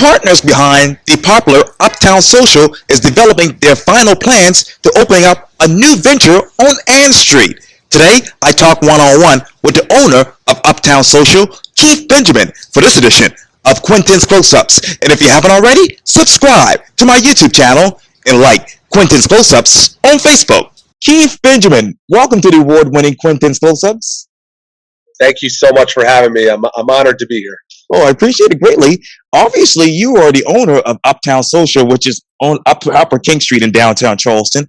partners behind the popular Uptown Social is developing their final plans to opening up a new venture on Ann Street. Today, I talk one-on-one with the owner of Uptown Social, Keith Benjamin, for this edition of Quintin's Close-Ups. And if you haven't already, subscribe to my YouTube channel and like Quintin's Close-Ups on Facebook. Keith Benjamin, welcome to the award-winning Quintin's Close-Ups. Thank you so much for having me. I'm honored to be here. Oh, I appreciate it greatly. Obviously, you are the owner of Uptown Social, which is on Upper King Street in downtown Charleston.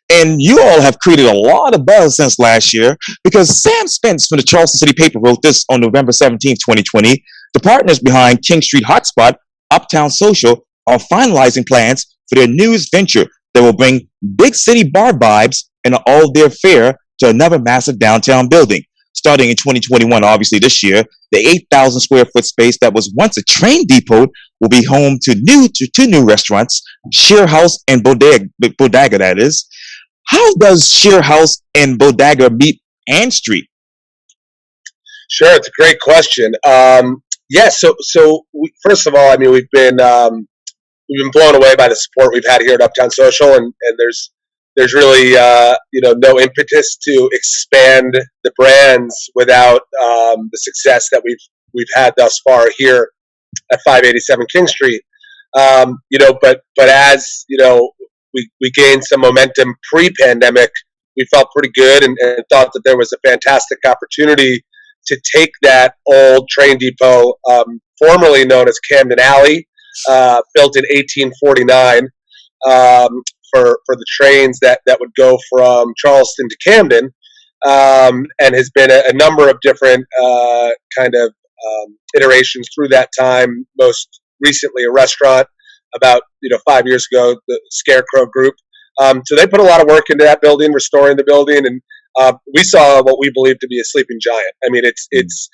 And you all have created a lot of buzz since last year because Sam Spence from the Charleston City Paper wrote this on November 17th, 2020. The partners behind King Street hotspot, Uptown Social, are finalizing plans for their newest venture that will bring big city bar vibes and all their fare to another massive downtown building. Starting in 2021, obviously this year, the 8,000 square foot space that was once a train depot will be home to two new restaurants, Sharehouse and Bodega, that is. How does Sharehouse and Bodega meet Ann Street? Sure, it's a great question. First of all, I mean, we've been blown away by the support we've had here at Uptown Social, and there's really no impetus to expand the brands without the success that we've had thus far here at 587 King Street. But as we gained some momentum pre-pandemic, we felt pretty good and thought that there was a fantastic opportunity to take that old train depot, formerly known as Camden Alley, built in 1849. For the trains that would go from Charleston to Camden, and has been a number of different iterations through that time. Most recently, a restaurant about 5 years ago, the Scarecrow Group. So they put a lot of work into that building, restoring the building, and we saw what we believe to be a sleeping giant. I mean, it's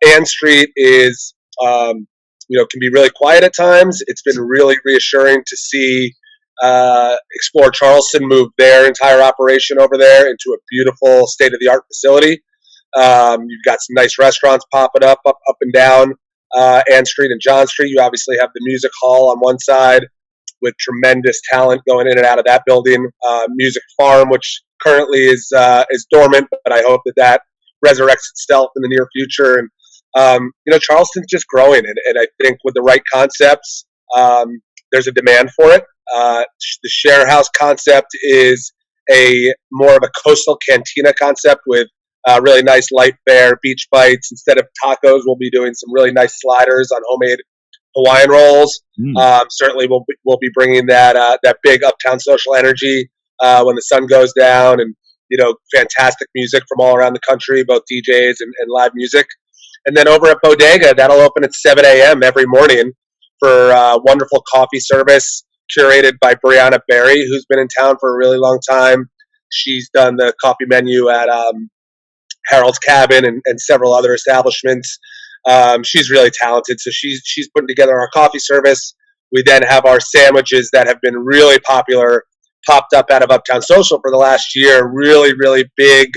Ann Street is can be really quiet at times. It's been really reassuring to see Explore Charleston moved their entire operation over there into a beautiful state-of-the-art facility. You've got some nice restaurants popping up and down Ann Street and John Street. You obviously have the music hall on one side with tremendous talent going in and out of that building. Music Farm, which currently is dormant, but I hope that resurrects itself in the near future. And Charleston's just growing, and I think with the right concepts, there's a demand for it. The Sharehouse concept is a more of a coastal cantina concept with really nice light fare, beach bites. Instead of tacos, we'll be doing some really nice sliders on homemade Hawaiian rolls. Certainly, we'll be bringing that big Uptown Social energy when the sun goes down, and fantastic music from all around the country, both DJs and live music. And then over at Bodega, that'll open at 7 a.m. every morning for wonderful coffee service, curated by Brianna Berry, who's been in town for a really long time. She's done the coffee menu at Harold's Cabin and several other establishments. She's really talented, so she's putting together our coffee service. We then have our sandwiches that have been really popular, popped up out of Uptown Social for the last year. Really, really big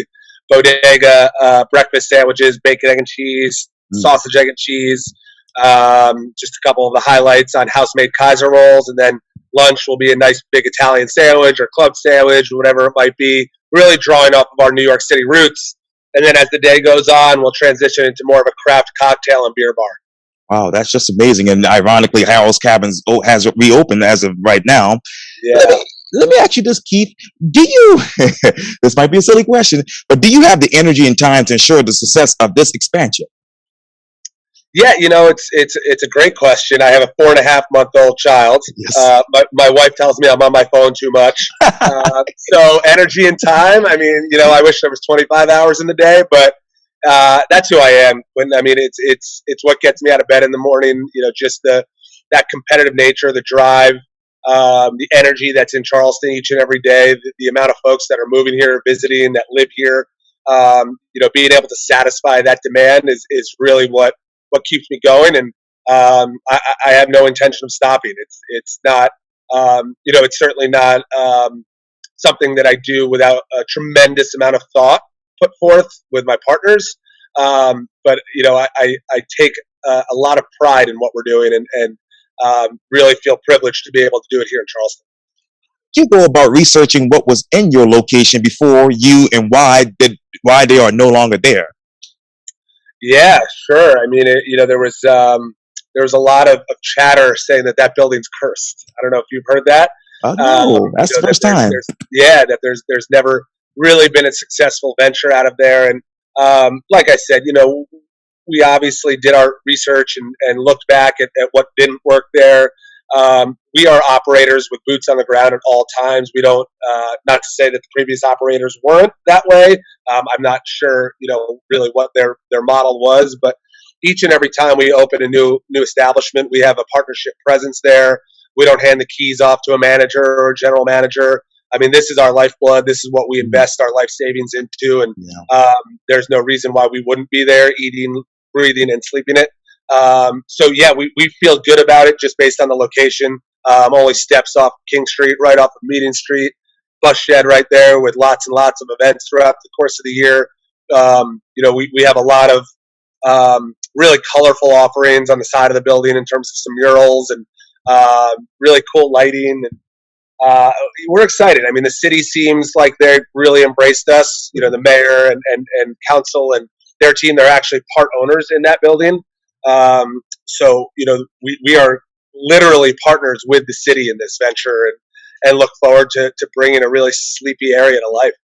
Bodega breakfast sandwiches, bacon, egg, and cheese, sausage, egg, and cheese. Just a couple of the highlights on house-made Kaiser rolls, and then lunch will be a nice big Italian sandwich or club sandwich, whatever it might be, really drawing off of our New York City roots. And then as the day goes on, we'll transition into more of a craft cocktail and beer bar. Wow, that's just amazing. And ironically, Harold's Cabins has reopened as of right now. Yeah. Let me ask you this, Keith. Do you, this might be a silly question, but do you have the energy and time to ensure the success of this expansion? Yeah, it's a great question. I have a 4.5-month-old child. Yes. My wife tells me I'm on my phone too much. So energy and time. I mean, I wish there was 25 hours in the day, but that's who I am. It's what gets me out of bed in the morning. Just that competitive nature, the drive, the energy that's in Charleston each and every day. The amount of folks that are moving here, visiting, that live here. Being able to satisfy that demand is really what keeps me going, and I have no intention of stopping. It's not, it's certainly not something that I do without a tremendous amount of thought put forth with my partners. But I take a lot of pride in what we're doing, and really feel privileged to be able to do it here in Charleston. You go about researching what was in your location before you and why they are no longer there. Yeah, sure. I mean, there was a lot of chatter saying that that building's cursed. I don't know if you've heard that. Oh no, that's the That first time. there's never really been a successful venture out of there. And like I said, we obviously did our research and looked back at what didn't work there. We are operators with boots on the ground at all times. We don't, not to say that the previous operators weren't that way. I'm not sure, really what their model was, but each and every time we open a new establishment, we have a partnership presence there. We don't hand the keys off to a manager or a general manager. I mean, this is our lifeblood. This is what we invest our life savings into, and there's no reason why we wouldn't be there, eating, breathing, and sleeping it. So yeah, we feel good about it just based on the location. Only steps off King Street, right off of Meeting Street. Bus shed right there with lots and lots of events throughout the course of the year. We have a lot of really colorful offerings on the side of the building in terms of some murals and really cool lighting. And we're excited. I mean, the city seems like they really embraced us. The mayor and council and their team, they're actually part owners in that building. So we are literally partners with the city in this venture, and look forward to bringing a really sleepy area to life.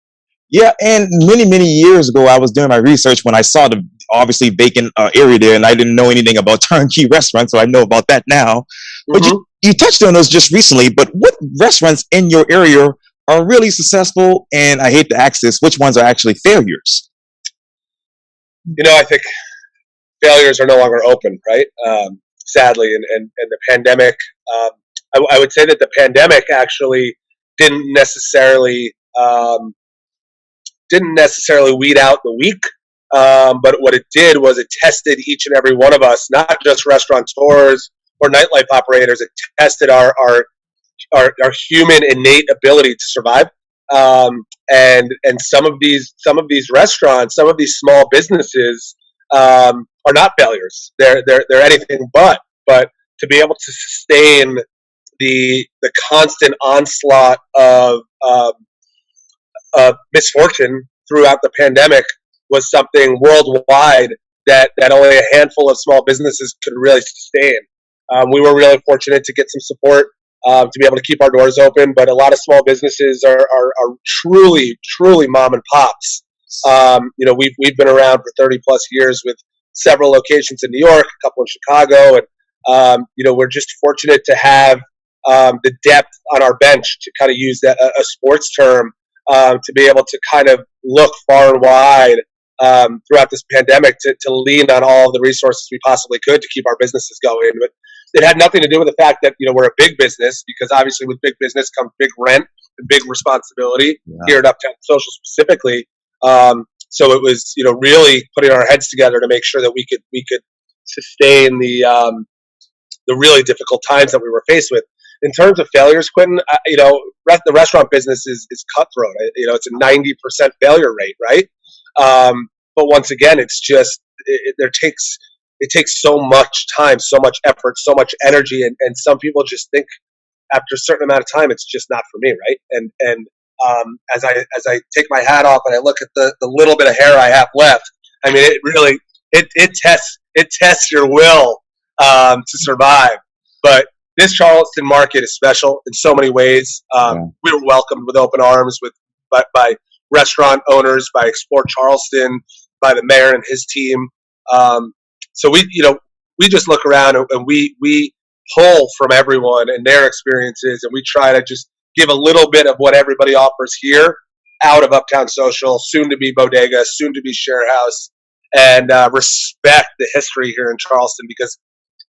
Yeah, and many years ago, I was doing my research when I saw the obviously vacant area there, and I didn't know anything about turnkey restaurants, so I know about that now. But Mm-hmm. you touched on those just recently. But what restaurants in your area are really successful? And I hate to ask this, which ones are actually failures? I think failures are no longer open, right? Sadly, and the pandemic. I would say that the pandemic actually didn't necessarily weed out the weak, but what it did was it tested each and every one of us, not just restaurateurs or nightlife operators. It tested our human innate ability to survive. And some of these restaurants, some of these small businesses are not failures. They're anything but. But to be able to sustain the constant onslaught of misfortune throughout the pandemic was something worldwide that only a handful of small businesses could really sustain. We were really fortunate to get some support to be able to keep our doors open, but a lot of small businesses are truly mom and pops. We've been around for 30 plus years with several locations in New York, a couple in Chicago, and we're just fortunate to have the depth on our bench, to kind of use that a sports term, to be able to kind of look far and wide throughout this pandemic to lean on all of the resources we possibly could to keep our businesses going. But it had nothing to do with the fact that we're a big business, because obviously with big business comes big rent and big responsibility here at Uptown Social specifically. So it was really putting our heads together to make sure that we could sustain the really difficult times that we were faced with. In terms of failures, Quintin, the restaurant business is cutthroat. It's a 90% failure rate, right? But once again, it's just it takes so much time, so much effort, so much energy, and some people just think after a certain amount of time, it's just not for me, right? And as I take my hat off and I look at the little bit of hair I have left, I mean, it really it tests your will to survive. But this Charleston market is special in so many ways. We were welcomed with open arms by restaurant owners, by Explore Charleston, by the mayor and his team. So we just look around and we pull from everyone and their experiences, and we try to just give a little bit of what everybody offers here out of Uptown Social, soon to be Bodega, soon to be Sharehouse, and respect the history here in Charleston, because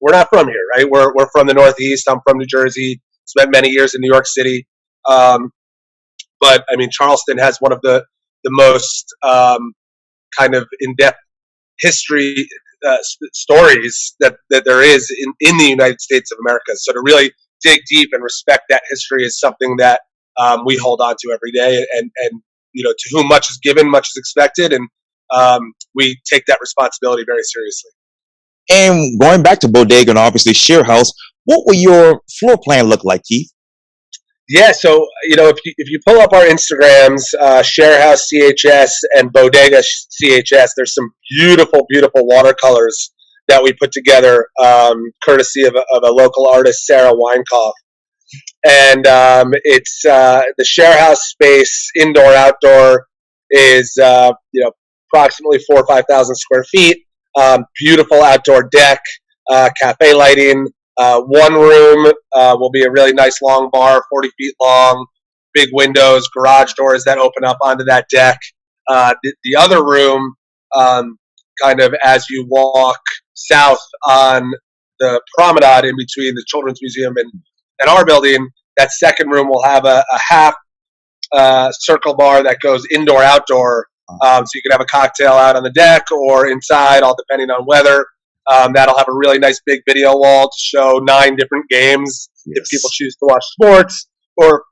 we're not from here, right? We're from the Northeast. I'm from New Jersey. Spent many years in New York City, but I mean, Charleston has one of the most kind of in-depth history stories that there is in the United States of America. So to really dig deep and respect that history is something that we hold on to every day, and to whom much is given, much is expected, and we take that responsibility very seriously. And going back to Bodega and obviously Sharehouse, what will your floor plan look like, Keith? Yeah, so if you pull up our Instagrams, Sharehouse CHS and Bodega CHS, there's some beautiful, beautiful watercolors that we put together, courtesy of a local artist, Sarah Weinkauf. And it's the Sharehouse space, indoor outdoor, is approximately 4,000 or 5,000 square feet. Beautiful outdoor deck, cafe lighting. One room will be a really nice long bar, 40 feet long, big windows, garage doors that open up onto that deck. The other room, kind of as you walk south on the promenade in between the Children's Museum and our building, that second room will have a half circle bar that goes indoor outdoor. So you can have a cocktail out on the deck or inside, all depending on weather. That'll have a really nice big video wall to show 9 different games if people choose to watch sports, or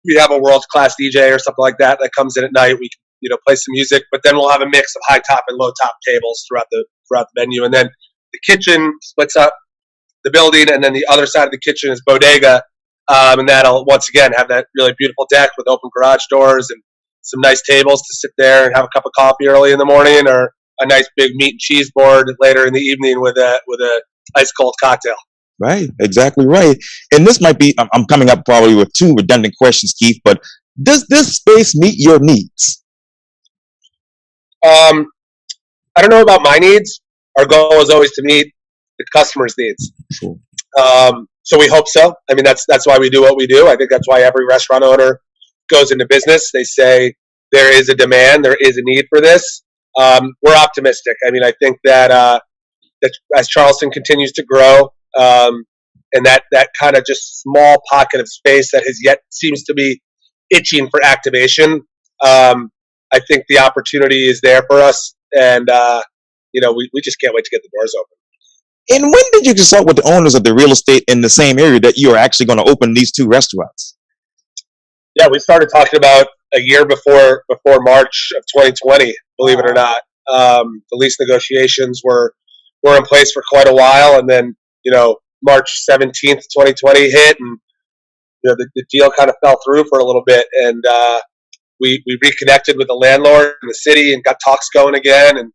we have a world-class DJ or something like that comes in at night. We can play some music, but then we'll have a mix of high top and low top tables throughout the venue. And then the kitchen splits up the building, and then the other side of the kitchen is Bodega, and that'll once again have that really beautiful deck with open garage doors and some nice tables to sit there and have a cup of coffee early in the morning, or a nice big meat and cheese board later in the evening with a ice cold cocktail. Right, exactly right. And this might be, I'm coming up probably with 2 redundant questions, Keith, but does this space meet your needs? I don't know about my needs. Our goal is always to meet the customer's needs. Sure. So we hope so. I mean, that's why we do what we do. I think that's why every restaurant owner goes into business. They say there is a demand, there is a need for this. We're optimistic. I mean, I think that as Charleston continues to grow, and that kind of just small pocket of space that has yet seems to be itching for activation, I think the opportunity is there for us, and we just can't wait to get the doors open. And when did you consult with the owners of the real estate in the same area that you are actually going to open these 2 restaurants? Yeah, we started talking about a year before March of 2020. Believe it or not, the lease negotiations were in place for quite a while, and then March 17th, 2020 hit, and the deal kind of fell through for a little bit, and we reconnected with the landlord in the city and got talks going again, and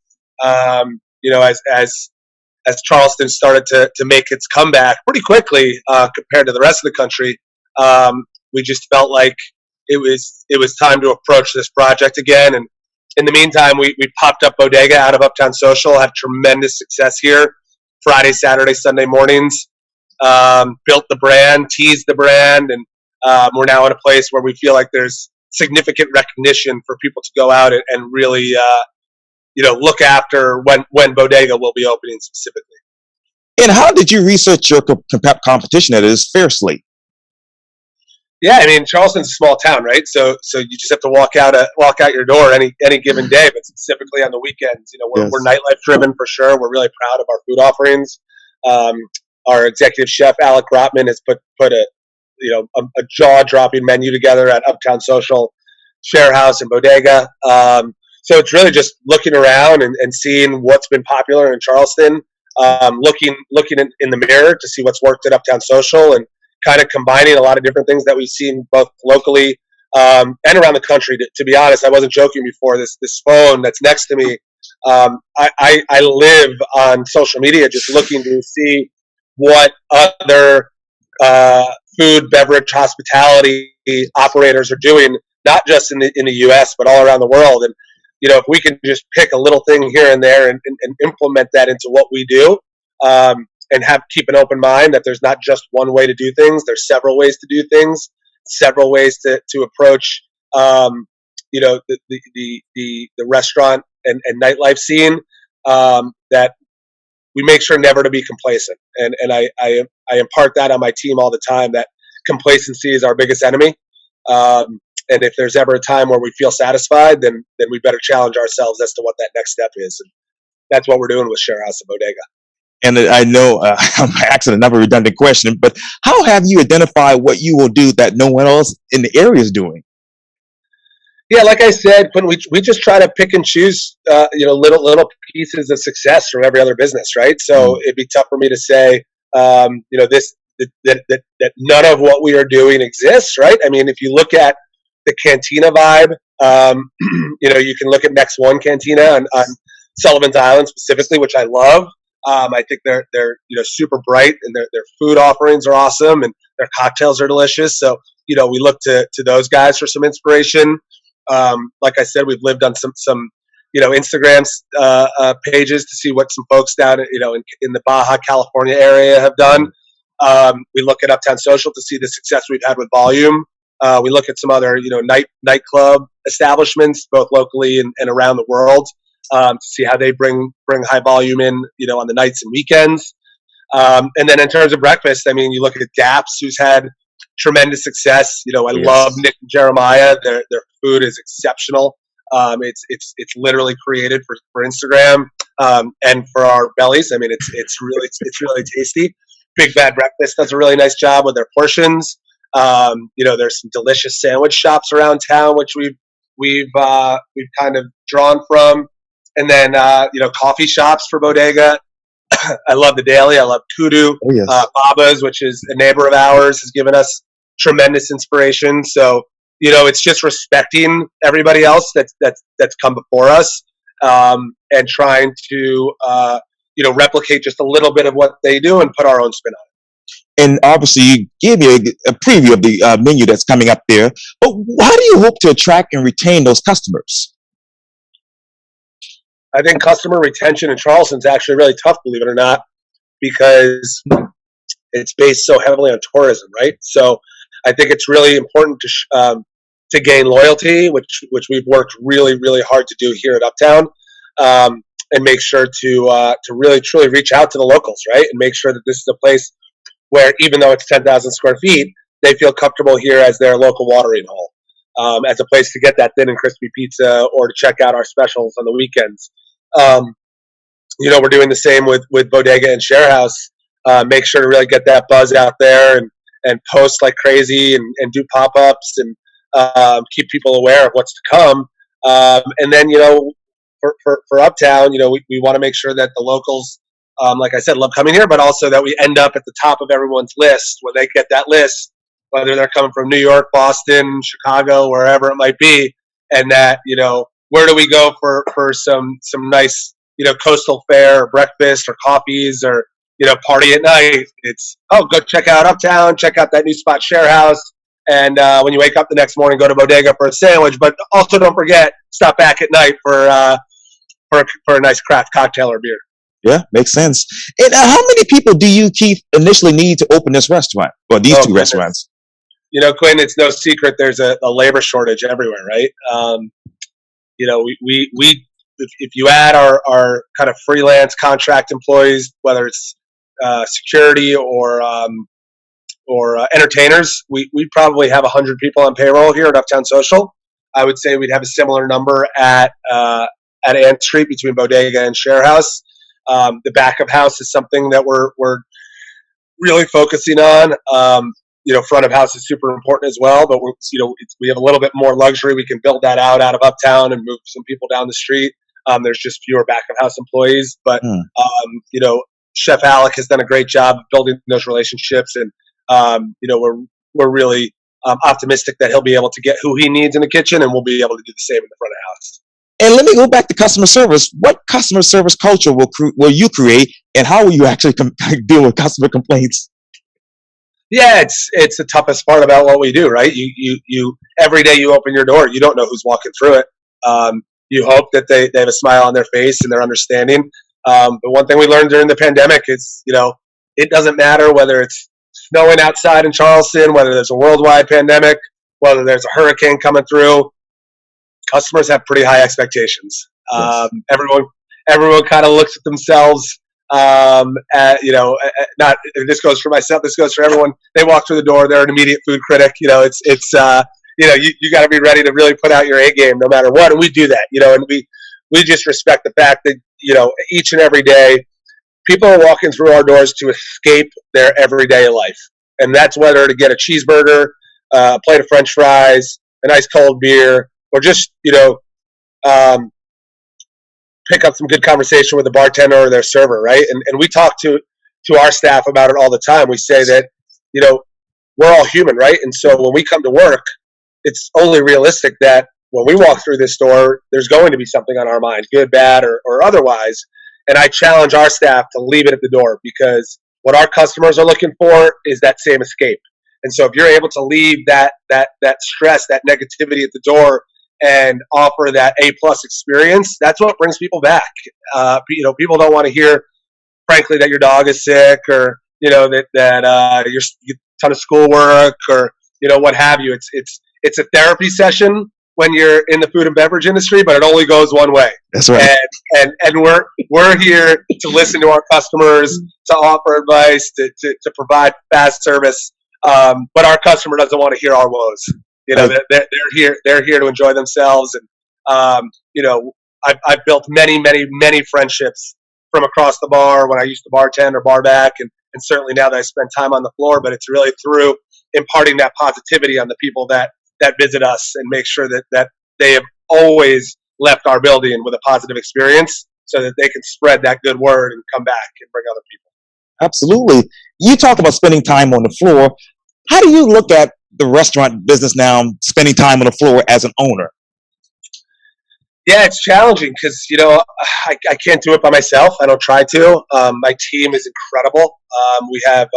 as Charleston started to make its comeback pretty quickly compared to the rest of the country, we just felt like it was time to approach this project again. And in the meantime, we popped up Bodega out of Uptown Social, had tremendous success here, Friday, Saturday, Sunday mornings, built the brand, teased the brand, and we're now in a place where we feel like there's significant recognition for people to go out and really look after when Bodega will be opening specifically. And how did you research your competition that is fiercely? Yeah, I mean, Charleston's a small town, right? So you just have to walk out your door any given day, but specifically on the weekends. We're nightlife driven for sure. We're really proud of our food offerings. Our executive chef Alec Rotman has put a jaw dropping menu together at Uptown Social, Sharehouse, and Bodega. So it's really just looking around and seeing what's been popular in Charleston, looking in the mirror to see what's worked at Uptown Social, and kind of combining a lot of different things that we've seen both locally and around the country. To be honest, I wasn't joking before. This phone that's next to me, I live on social media just looking to see what other food, beverage, hospitality operators are doing, not just in the U.S. but all around the world. And if we can just pick a little thing here and there and implement that into what we do, and keep an open mind that there's not just one way to do things. There's several ways to do things, several ways to approach, the restaurant and nightlife scene, that we make sure never to be complacent. And I impart that on my team all the time, that complacency is our biggest enemy. And if there's ever a time where we feel satisfied, then we better challenge ourselves as to what that next step is. And that's what we're doing with Sharehouse and Bodega. And I know I'm asking another redundant question, but how have you identified what you will do that no one else in the area is doing? Yeah, like I said, when we just try to pick and choose, little pieces of success from every other business, right? So it'd be tough for me to say, that none of what we are doing exists, right? I mean, if you look at the cantina vibe, you can look at Next One Cantina on Sullivan's Island specifically, which I love. I think they're super bright, and their food offerings are awesome, and their cocktails are delicious. So we look to those guys for some inspiration. Like I said, we've lived on some Instagram pages to see what some folks down in the Baja California area have done. We look at Uptown Social to see the success we've had with volume. We look at some other nightclub establishments, both locally and around the world, to see how they bring high volume in on the nights and weekends. And then in terms of breakfast, I mean, you look at Gaps, who's had tremendous success. I love Nick and Jeremiah. Their food is exceptional. It's literally created for Instagram and for our bellies. I mean, it's really tasty. Big Bad Breakfast does a really nice job with their portions. There's some delicious sandwich shops around town, which we've kind of drawn from, and then coffee shops for Bodega. I love the Daily. I love Kudu. Oh, yes. Baba's, which is a neighbor of ours, has given us tremendous inspiration. So it's just respecting everybody else that's come before us, and trying to replicate just a little bit of what they do and put our own spin on it. And obviously, you gave me a preview of the menu that's coming up there. But how do you hope to attract and retain those customers? I think customer retention in Charleston is actually really tough, believe it or not, because it's based so heavily on tourism, right? So I think it's really important to gain loyalty, which we've worked really, really hard to do here at Uptown, and make sure to really truly reach out to the locals, right, and make sure that this is a place where, even though it's 10,000 square feet, they feel comfortable here as their local watering hole, as a place to get that thin and crispy pizza or to check out our specials on the weekends. We're doing the same with Bodega and Sharehouse. Make sure to really get that buzz out there and post like crazy and do pop-ups and keep people aware of what's to come. And then, for Uptown, we want to make sure that the locals, like I said, love coming here, but also that we end up at the top of everyone's list when they get that list, whether they're coming from New York, Boston, Chicago, wherever it might be, and that, where do we go for some nice, coastal fare or breakfast or coffees or, party at night. It's, go check out Uptown, check out that new spot, Sharehouse. And when you wake up the next morning, go to Bodega for a sandwich. But also don't forget, stop back at night for a nice craft cocktail or beer. Yeah, makes sense. And how many people do you, Keith, initially need to open this restaurant, or these two restaurants? Quinn, it's no secret there's a labor shortage everywhere, right? We if you add our kind of freelance contract employees, whether it's security or entertainers, we probably have 100 people on payroll here at Uptown Social. I would say we'd have a similar number at Ann Street between Bodega and Sharehouse. The back of house is something that we're really focusing on. Front of house is super important as well, but we have a little bit more luxury. We can build that out of Uptown and move some people down the street. There's just fewer back of house employees, but Chef Alec has done a great job of building those relationships, and we're really optimistic that he'll be able to get who he needs in the kitchen, and we'll be able to do the same in the front of house. And let me go back to customer service. What customer service culture will you create, and how will you actually deal with customer complaints? Yeah, it's the toughest part about what we do, right? You every day you open your door, you don't know who's walking through it. You hope that they have a smile on their face and they're understanding. But one thing we learned during the pandemic is, it doesn't matter whether it's snowing outside in Charleston, whether there's a worldwide pandemic, whether there's a hurricane coming through. Customers have pretty high expectations. Yes. Everyone kind of looks at themselves. Not this goes for myself. This goes for everyone. They walk through the door. They're an immediate food critic. You got to be ready to really put out your A game no matter what. And we do that. And we just respect the fact that each and every day people are walking through our doors to escape their everyday life, and that's whether to get a cheeseburger, a plate of French fries, a nice cold beer, or just pick up some good conversation with the bartender or their server, right? And we talk to our staff about it all the time. We say that we're all human, right? And so when we come to work, it's only realistic that when we walk through this door, there's going to be something on our mind, good, bad, or otherwise. And I challenge our staff to leave it at the door, because what our customers are looking for is that same escape. And so if you're able to leave that stress, that negativity at the door, and offer that A+ experience, that's what brings people back. People don't want to hear, frankly, that your dog is sick, or that you're a ton of schoolwork, or what have you. It's a therapy session when you're in the food and beverage industry, but it only goes one way. That's right. And we're here to listen to our customers, to offer advice, to provide fast service. But our customer doesn't want to hear our woes. They're here to enjoy themselves. And I've built many friendships from across the bar when I used to bartend or bar back, and certainly now that I spend time on the floor. But it's really through imparting that positivity on the people that visit us, and make sure that they have always left our building with a positive experience, so that they can spread that good word and come back and bring other people. Absolutely. You talk about spending time on the floor. How do you look at the restaurant business now, spending time on the floor as an owner? Yeah, it's challenging because I can't do it by myself. I don't try to. My team is incredible. We have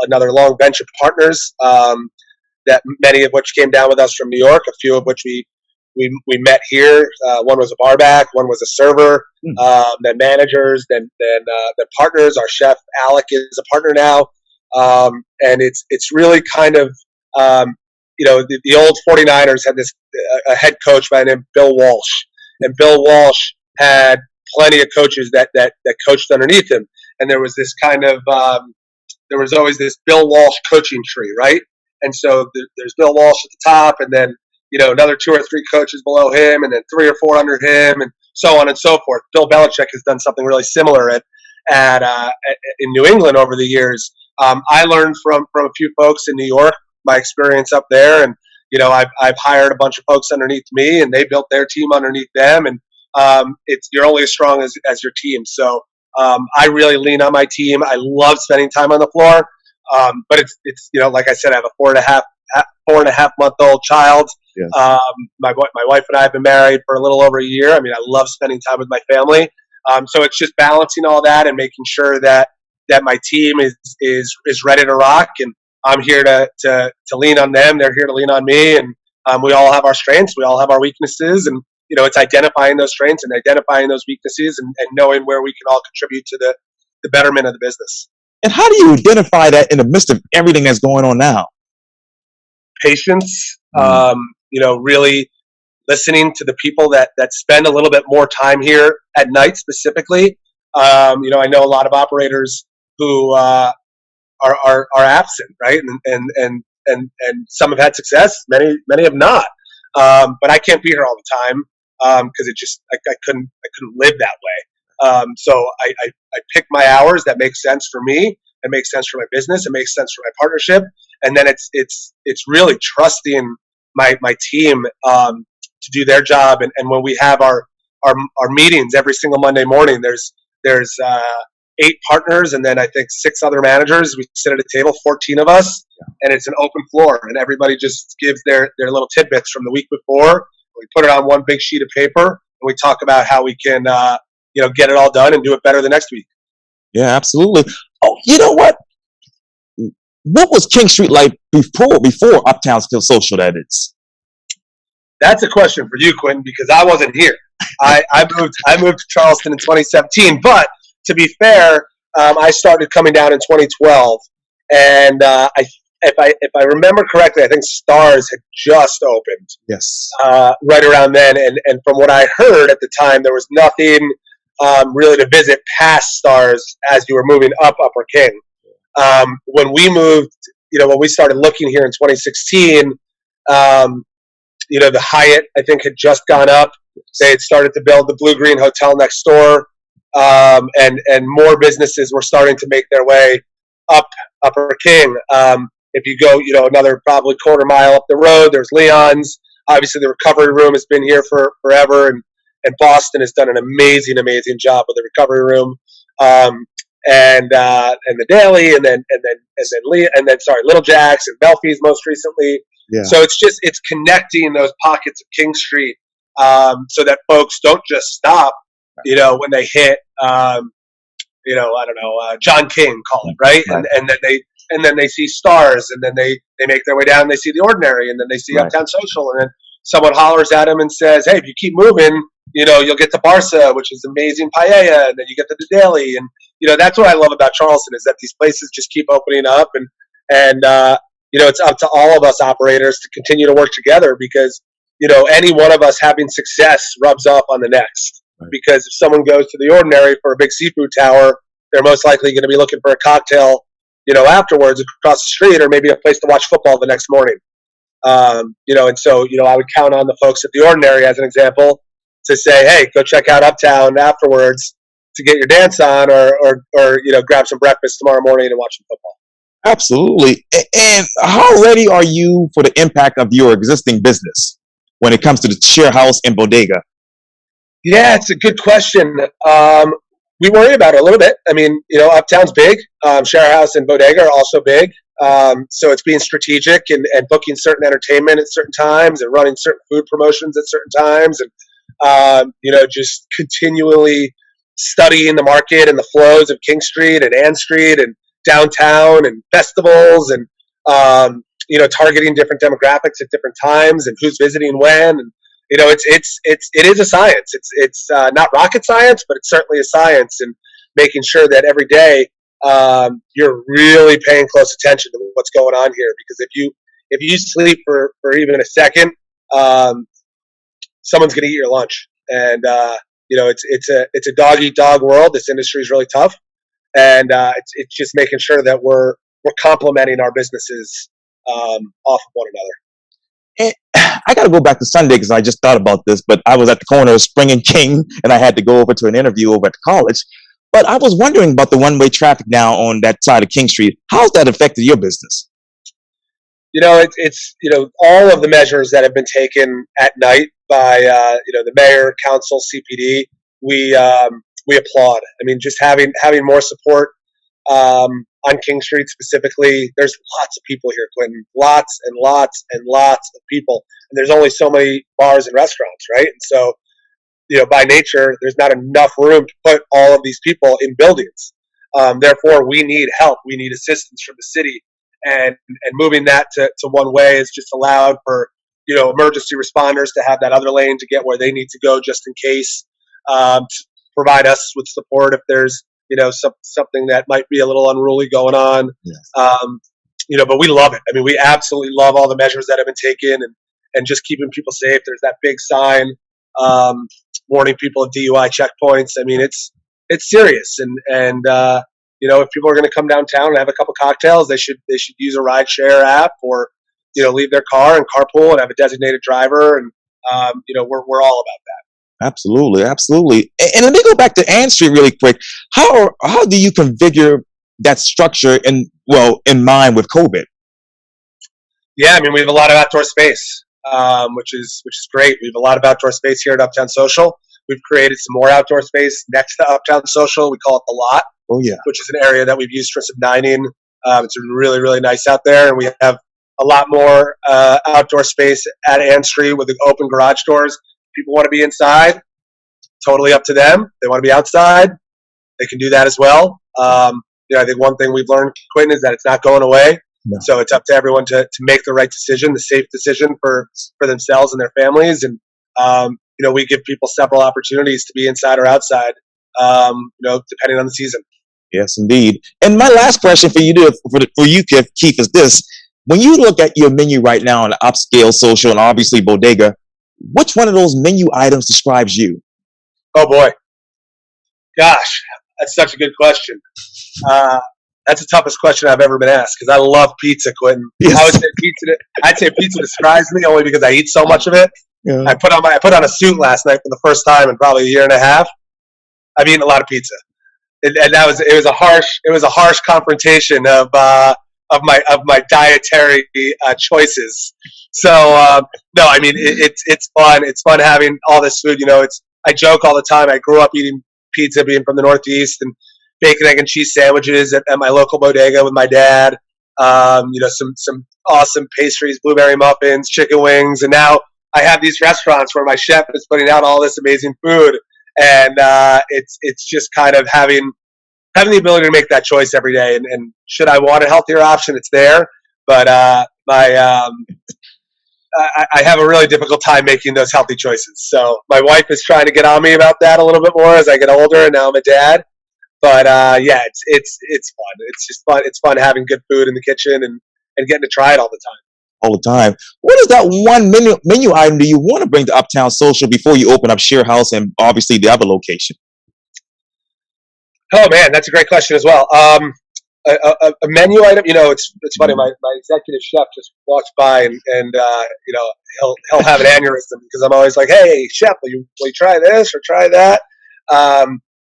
another long bench of partners, that many of which came down with us from New York. A few of which we met here. One was a bar back, one was a server. Then managers, then partners. Our chef Alec is a partner now, and it's really kind of. The old 49ers had a head coach by the name of Bill Walsh, and Bill Walsh had plenty of coaches that coached underneath him, and there was this kind of there was always this Bill Walsh coaching tree, right? And so there's Bill Walsh at the top, and then another 2 or 3 coaches below him, and then 3 or 4 under him, and so on and so forth. Bill Belichick has done something really similar in New England over the years. I learned from a few folks in New York, my experience up there, and I've hired a bunch of folks underneath me, and they built their team underneath them, and you're only as strong as your team. So I really lean on my team. I love spending time on the floor, but it's like I said, I have a 4.5-month-old child. Yes. My wife and I have been married for a little over a year. I mean, I love spending time with my family. So it's just balancing all that and making sure that my team is ready to rock, and I'm here to lean on them. They're here to lean on me, and we all have our strengths. We all have our weaknesses, and it's identifying those strengths and identifying those weaknesses, and knowing where we can all contribute to the betterment of the business. And how do you identify that in the midst of everything that's going on now? Patience, really listening to the people that spend a little bit more time here at night specifically. I know a lot of operators who are absent, right? And some have had success, many have not. But I can't be here all the time because I couldn't live that way. So I pick my hours that make sense for me, and make sense for my business, and makes sense for my partnership. And then it's really trusting my team to do their job. And when we have our meetings every single Monday morning, there's 8 partners, and then I think 6 other managers. We sit at a table, 14 of us, and it's an open floor, and everybody just gives their little tidbits from the week before. We put it on one big sheet of paper, and we talk about how we can get it all done and do it better the next week. Yeah, absolutely. Oh, you know what? What was King Street like before Uptown Social, that is? That's a question for you, Quintin, because I wasn't here. I moved to Charleston in 2017, but to be fair, I started coming down in 2012, and if I remember correctly, I think Stars had just opened. Yes. Right around then, and from what I heard at the time, there was nothing really to visit past Stars as you were moving up Upper King. When we moved, when we started looking here in 2016, the Hyatt, I think, had just gone up. They had started to build the Blue Green Hotel next door, and more businesses were starting to make their way up Upper King. If you go, another probably quarter mile up the road, there's Leon's. Obviously, the recovery room has been here for forever, and Boston has done an amazing job with the recovery room. and the Daily, and then Little Jack's and Belfi's most recently. Yeah. So it's connecting those pockets of King Street, so that folks don't just stop, when they hit, I don't know, John King, call it, right? Right. And then they see Stars, and then they make their way down, and they see The Ordinary, and then they see Right. Uptown Social, and then someone hollers at them and says, "Hey, if you keep moving, you'll get to Barca, which is amazing paella, and then you get to the Daily." And that's what I love about Charleston, is that these places just keep opening up, and it's up to all of us operators to continue to work together, because any one of us having success rubs off on the next. Right. Because if someone goes to the Ordinary for a big seafood tower, they're most likely going to be looking for a cocktail, afterwards across the street, or maybe a place to watch football the next morning. And so, I would count on the folks at the Ordinary, as an example, to say, "Hey, go check out Uptown afterwards to get your dance on, or grab some breakfast tomorrow morning and watch some football." Absolutely. And how ready are you for the impact of your existing business when it comes to the Sharehouse and Bodega? Yeah, it's a good question. We worry about it a little bit. I mean, Uptown's big. Sharehouse and Bodega are also big. So it's being strategic and booking certain entertainment at certain times, and running certain food promotions at certain times, and just continually studying the market and the flows of King Street and Ann Street and downtown and festivals, and targeting different demographics at different times, and who's visiting when. And it is a science. It's not rocket science, but it's certainly a science, and making sure that every day you're really paying close attention to what's going on here. Because if you sleep for even a second, someone's going to eat your lunch. And it's a dog eat dog world. This industry is really tough, and it's just making sure that we're complementing our businesses off of one another. And I got to go back to Sunday because I just thought about this, but I was at the corner of Spring and King, and I had to go over to an interview over at the college. But I was wondering about the one-way traffic now on that side of King Street. How's that affected your business? It's all of the measures that have been taken at night by the mayor, council, CPD. We applaud. I mean, just having more support on King Street specifically. There's lots of people here, Quintin. Lots and lots and lots of people. And there's only so many bars and restaurants, right? And so, by nature, there's not enough room to put all of these people in buildings. Therefore, we need help. We need assistance from the city. And moving that to one way has just allowed for, emergency responders to have that other lane to get where they need to go just in case, to provide us with support if there's, something that might be a little unruly going on. Yes. But we love it. I mean, we absolutely love all the measures that have been taken, and just keeping people safe. There's that big sign warning people of DUI checkpoints. I mean, it's serious, and if people are going to come downtown and have a couple cocktails, they should use a ride share app, or leave their car and carpool and have a designated driver, and we're all about that. Absolutely, absolutely. And let me go back to Ann Street really quick. How do you configure that structure in mind with COVID? Yeah, I mean, we have a lot of outdoor space, which is great. We have a lot of outdoor space here at Uptown Social. We've created some more outdoor space next to Uptown Social. We call it the Lot. Oh yeah, which is an area that we've used for some dining. It's really, really nice out there, and we have a lot more outdoor space at Ann Street with the open garage doors. People want to be inside, totally up to them. They want to be outside, they can do that as well. I think one thing we've learned, Quintin, is that it's not going away. No. So it's up to everyone to make the right decision, the safe decision for themselves and their families. And, we give people several opportunities to be inside or outside, depending on the season. Yes, indeed. And my last question for you, Keith, is this. When you look at your menu right now on the Upscale Social and obviously Bodega, which one of those menu items describes you? Oh, boy. Gosh, that's such a good question. That's the toughest question I've ever been asked, because I love pizza, Quintin. Yes. I'd say pizza describes me only because I eat so much of it. Yeah. I put on a suit last night for the first time in probably a year and a half. I've eaten a lot of pizza. And it was a harsh confrontation of my dietary choices. So no, I mean it's fun. It's fun having all this food. I joke all the time. I grew up eating pizza, being from the Northeast, and bacon, egg, and cheese sandwiches at my local bodega with my dad. Some awesome pastries, blueberry muffins, chicken wings, and now I have these restaurants where my chef is putting out all this amazing food, and it's just kind of having the ability to make that choice every day. And should I want a healthier option, it's there, but I have a really difficult time making those healthy choices. So my wife is trying to get on me about that a little bit more as I get older, and now I'm a dad. But yeah, it's fun. It's just fun. It's fun having good food in the kitchen and getting to try it all the time. All the time. What is that one menu item do you want to bring to Uptown Social before you open up Sharehouse and obviously the other location? Oh man, that's a great question as well. A menu item, it's funny. My executive chef just walks by and he'll have an aneurysm because I'm always like, hey chef, will you try this or try that?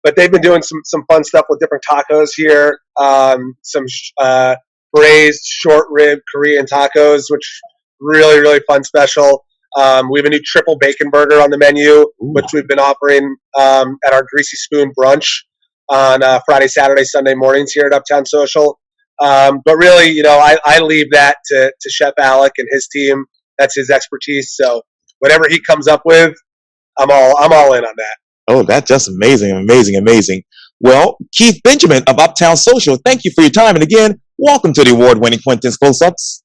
But they've been doing some fun stuff with different tacos here. Some braised short rib Korean tacos, which really really fun special. We have a new triple bacon burger on the menu, which we've been offering at our Greasy Spoon brunch on Friday, Saturday, Sunday mornings here at Uptown Social. But really, I leave that to Chef Alec and his team. That's his expertise. So whatever he comes up with, I'm all in on that. Oh, that's just amazing, amazing, amazing. Well, Keith Benjamin of Uptown Social, thank you for your time. And again, welcome to the award-winning Quintin's Close-Ups.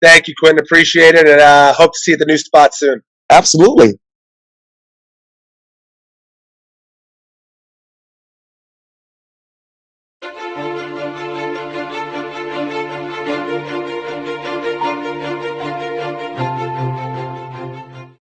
Thank you, Quintin. Appreciate it. And hope to see you at the new spot soon. Absolutely.